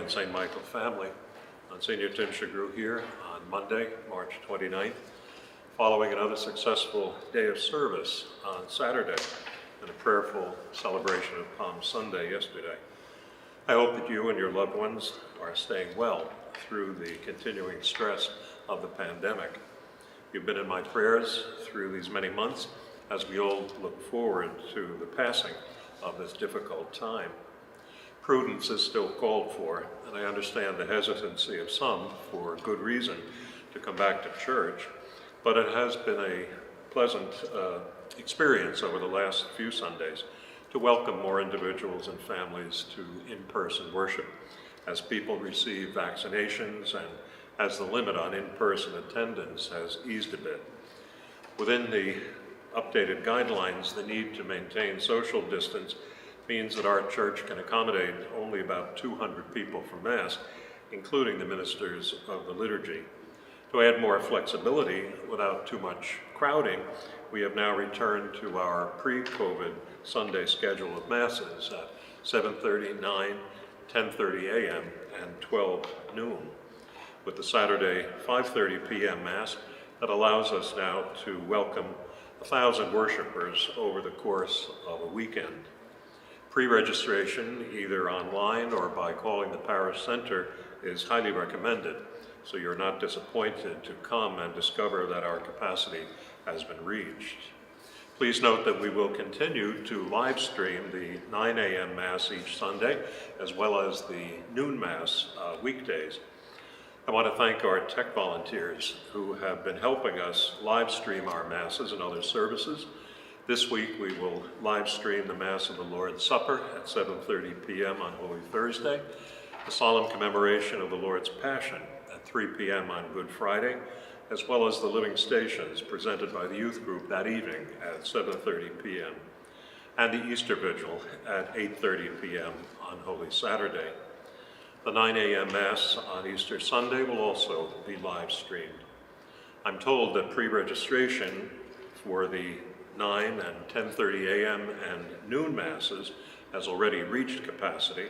and St. Michael family. Monsignor Tim Shagru here on Monday, March 29th, following another successful day of service on Saturday and a prayerful celebration of Palm Sunday yesterday. I hope that you and your loved ones are staying well through the continuing stress of the pandemic. You've been in my prayers through these many months as we all look forward to the passing of this difficult time. Prudence is still called for, and I understand the hesitancy of some for good reason to come back to church, but it has been a pleasant experience over the last few Sundays to welcome more individuals and families to in-person worship as people receive vaccinations and as the limit on in-person attendance has eased a bit. Within the updated guidelines, the need to maintain social distance means that our church can accommodate only about 200 people for Mass, including the ministers of the liturgy. To add more flexibility without too much crowding, we have now returned to our pre-COVID Sunday schedule of Masses at 7:30, 9, 10:30 a.m., and 12 noon, with the Saturday 5:30 p.m. Mass that allows us now to welcome 1,000 worshipers over the course of a weekend. Pre-registration, either online or by calling the parish center, is highly recommended, so you're not disappointed to come and discover that our capacity has been reached. Please note that we will continue to live stream the 9 a.m. Mass each Sunday, as well as the noon Mass weekdays. I want to thank our tech volunteers who have been helping us live stream our Masses and other services. This week we will live stream the Mass of the Lord's Supper at 7:30 p.m. on Holy Thursday, the solemn commemoration of the Lord's Passion at 3 p.m. on Good Friday, as well as the Living Stations presented by the youth group that evening at 7:30 p.m., and the Easter Vigil at 8:30 p.m. on Holy Saturday. The 9 a.m. Mass on Easter Sunday will also be live streamed. I'm told that pre-registration for the 9 and 10:30 a.m. and noon Masses has already reached capacity.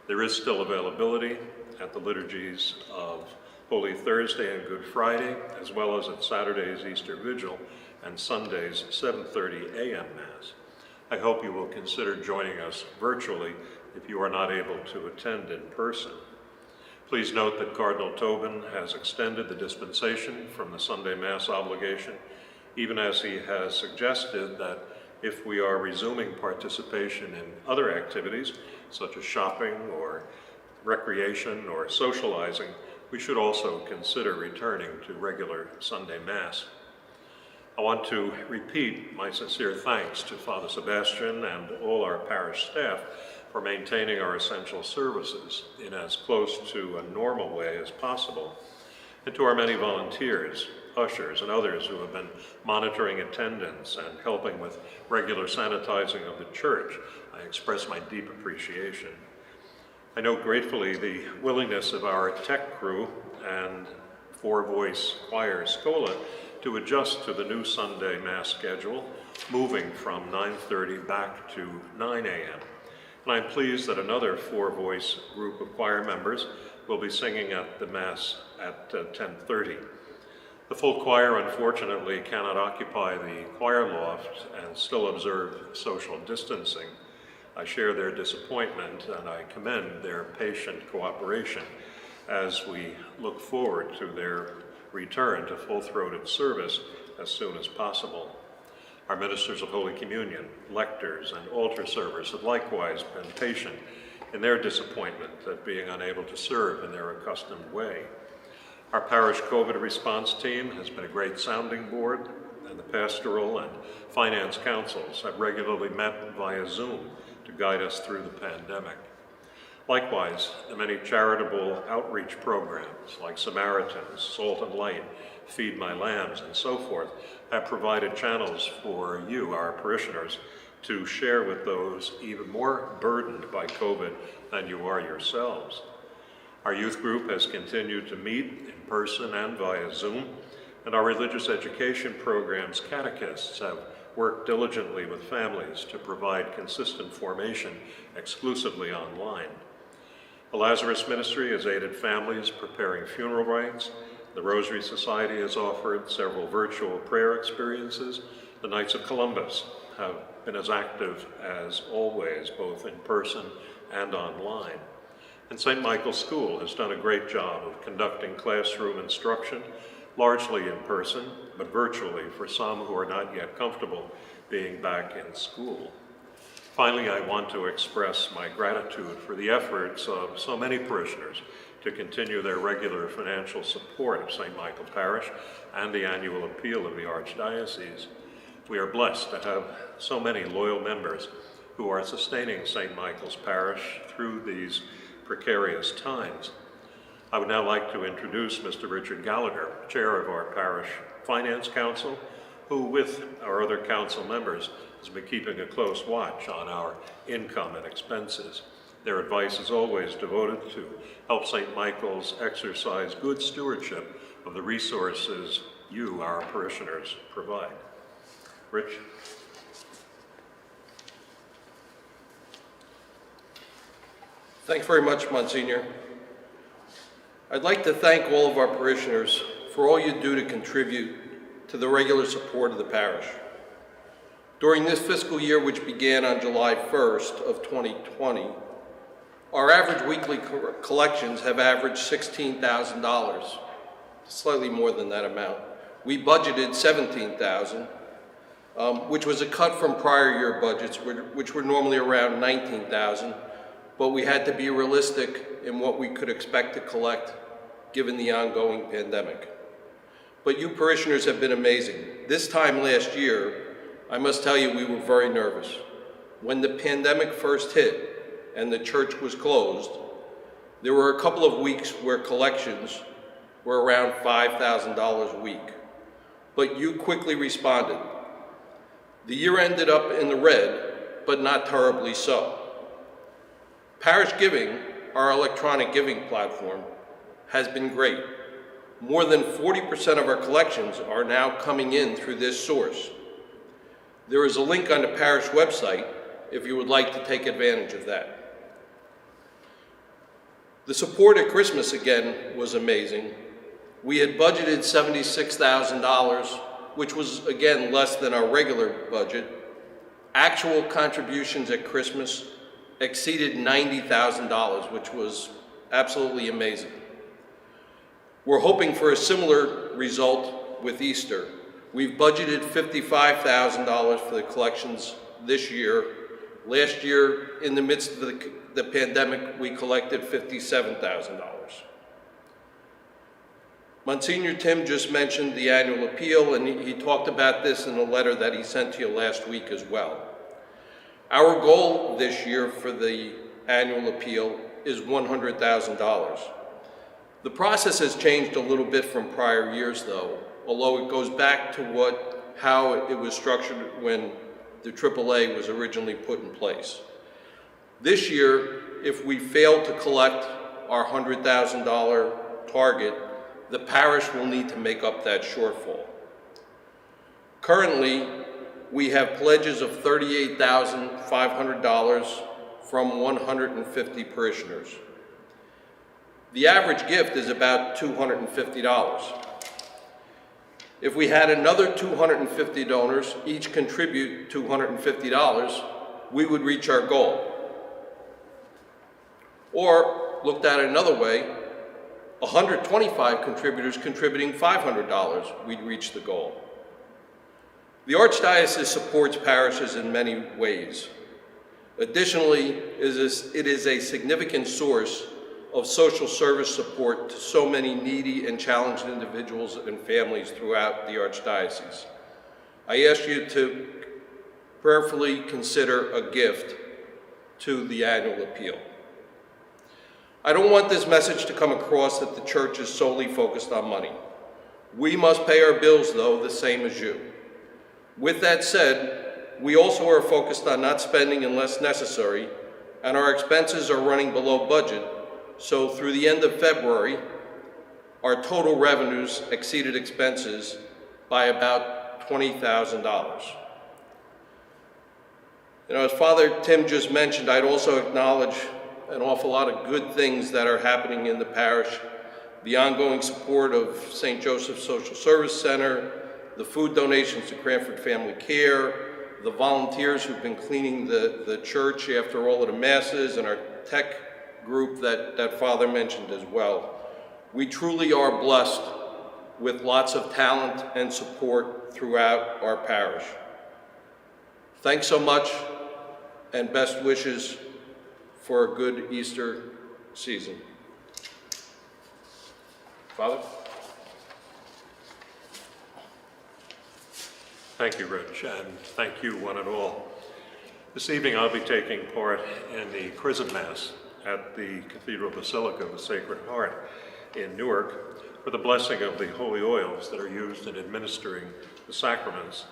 There is still availability at the liturgies of Holy Thursday and Good Friday, as well as at Saturday's Easter Vigil and Sunday's 7:30 a.m. Mass. I hope you will consider joining us virtually if you are not able to attend in person. Please note that Cardinal Tobin has extended the dispensation from the Sunday Mass obligation, even as he has suggested that if we are resuming participation in other activities, such as shopping or recreation or socializing, we should also consider returning to regular Sunday Mass. I want to repeat my sincere thanks to Father Sebastian and all our parish staff for maintaining our essential services in as close to a normal way as possible, and to our many volunteers, ushers, and others who have been monitoring attendance and helping with regular sanitizing of the church. I express my deep appreciation. I note gratefully the willingness of our tech crew and four-voice choir Scola to adjust to the new Sunday Mass schedule, moving from 9:30 back to 9 a.m. And I'm pleased that another four-voice group of choir members will be singing at the Mass at 10:30. The full choir, unfortunately, cannot occupy the choir loft and still observe social distancing. I share their disappointment and I commend their patient cooperation as we look forward to their return to full-throated service as soon as possible. Our ministers of Holy Communion, lectors, and altar servers have likewise been patient in their disappointment at being unable to serve in their accustomed way. Our parish COVID response team has been a great sounding board, and the pastoral and finance councils have regularly met via Zoom to guide us through the pandemic. Likewise, the many charitable outreach programs like Samaritans, Salt and Light, Feed My Lambs, and so forth have provided channels for you, our parishioners, to share with those even more burdened by COVID than you are yourselves. Our youth group has continued to meet in person and via Zoom, and our religious education programs catechists have worked diligently with families to provide consistent formation exclusively online. The Lazarus Ministry has aided families preparing funeral rites. The Rosary Society has offered several virtual prayer experiences. The Knights of Columbus have been as active as always, both in person and online. And St. Michael's School has done a great job of conducting classroom instruction, largely in person, but virtually for some who are not yet comfortable being back in school. Finally, I want to express my gratitude for the efforts of so many parishioners to continue their regular financial support of St. Michael Parish and the annual appeal of the Archdiocese. We are blessed to have so many loyal members who are sustaining St. Michael's Parish through these precarious times. I would now like to introduce Mr. Richard Gallagher, Chair of our Parish Finance Council, who with our other council members has been keeping a close watch on our income and expenses. Their advice is always devoted to help St. Michael's exercise good stewardship of the resources you, our parishioners, provide. Rich? Thanks very much, Monsignor. I'd like to thank all of our parishioners for all you do to contribute to the regular support of the parish. During this fiscal year, which began on July 1st of 2020, our average weekly collections have averaged $16,000, slightly more than that amount. We budgeted $17,000, which was a cut from prior year budgets, which were normally around $19,000, but we had to be realistic in what we could expect to collect given the ongoing pandemic. But you parishioners have been amazing. This time last year, I must tell you, we were very nervous. When the pandemic first hit and the church was closed, there were a couple of weeks where collections were around $5,000 a week. But you quickly responded. The year ended up in the red, but not terribly so. Parish Giving, our electronic giving platform, has been great. More than 40% of our collections are now coming in through this source. There is a link on the parish website if you would like to take advantage of that. The support at Christmas again was amazing. We had budgeted $76,000, which was again less than our regular budget. Actual contributions at Christmas exceeded $90,000, which was absolutely amazing. We're hoping for a similar result with Easter. We've budgeted $55,000 for the collections this year. Last year, in the midst of the pandemic, we collected $57,000. Monsignor Tim just mentioned the annual appeal, and he talked about this in a letter that he sent to you last week as well. Our goal this year for the annual appeal is $100,000. The process has changed a little bit from prior years though, although it goes back to how it was structured when the AAA was originally put in place. This year, if we fail to collect our $100,000 target, the parish will need to make up that shortfall. Currently, we have pledges of $38,500 from 150 parishioners. The average gift is about $250. If we had another 250 donors, each contribute $250, we would reach our goal. Or, looked at another way, 125 contributors contributing $500, we'd reach the goal. The Archdiocese supports parishes in many ways. Additionally, it is a significant source of social service support to so many needy and challenged individuals and families throughout the Archdiocese. I ask you to prayerfully consider a gift to the annual appeal. I don't want this message to come across that the church is solely focused on money. We must pay our bills, though, the same as you. With that said, we also are focused on not spending unless necessary, and our expenses are running below budget. So through the end of February, our total revenues exceeded expenses by about $20,000. As Father Tim just mentioned, I'd also acknowledge an awful lot of good things that are happening in the parish. The ongoing support of St. Joseph's Social Service Center, the food donations to Cranford Family Care, the volunteers who've been cleaning the church after all of the masses, and our tech group that Father mentioned as well. We truly are blessed with lots of talent and support throughout our parish. Thanks so much, and best wishes for a good Easter season. Father? Thank you, Rich, and thank you one and all. This evening I'll be taking part in the Chrism Mass at the Cathedral Basilica of the Sacred Heart in Newark for the blessing of the holy oils that are used in administering the sacraments.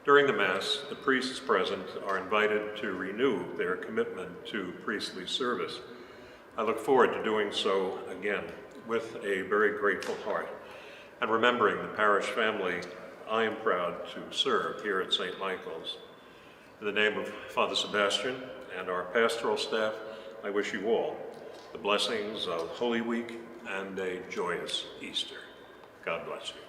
During the Mass, the priests present are invited to renew their commitment to priestly service. I look forward to doing so again with a very grateful heart and remembering the parish family I am proud to serve here at St. Michael's. In the name of Father Sebastian and our pastoral staff, I wish you all the blessings of Holy Week and a joyous Easter. God bless you.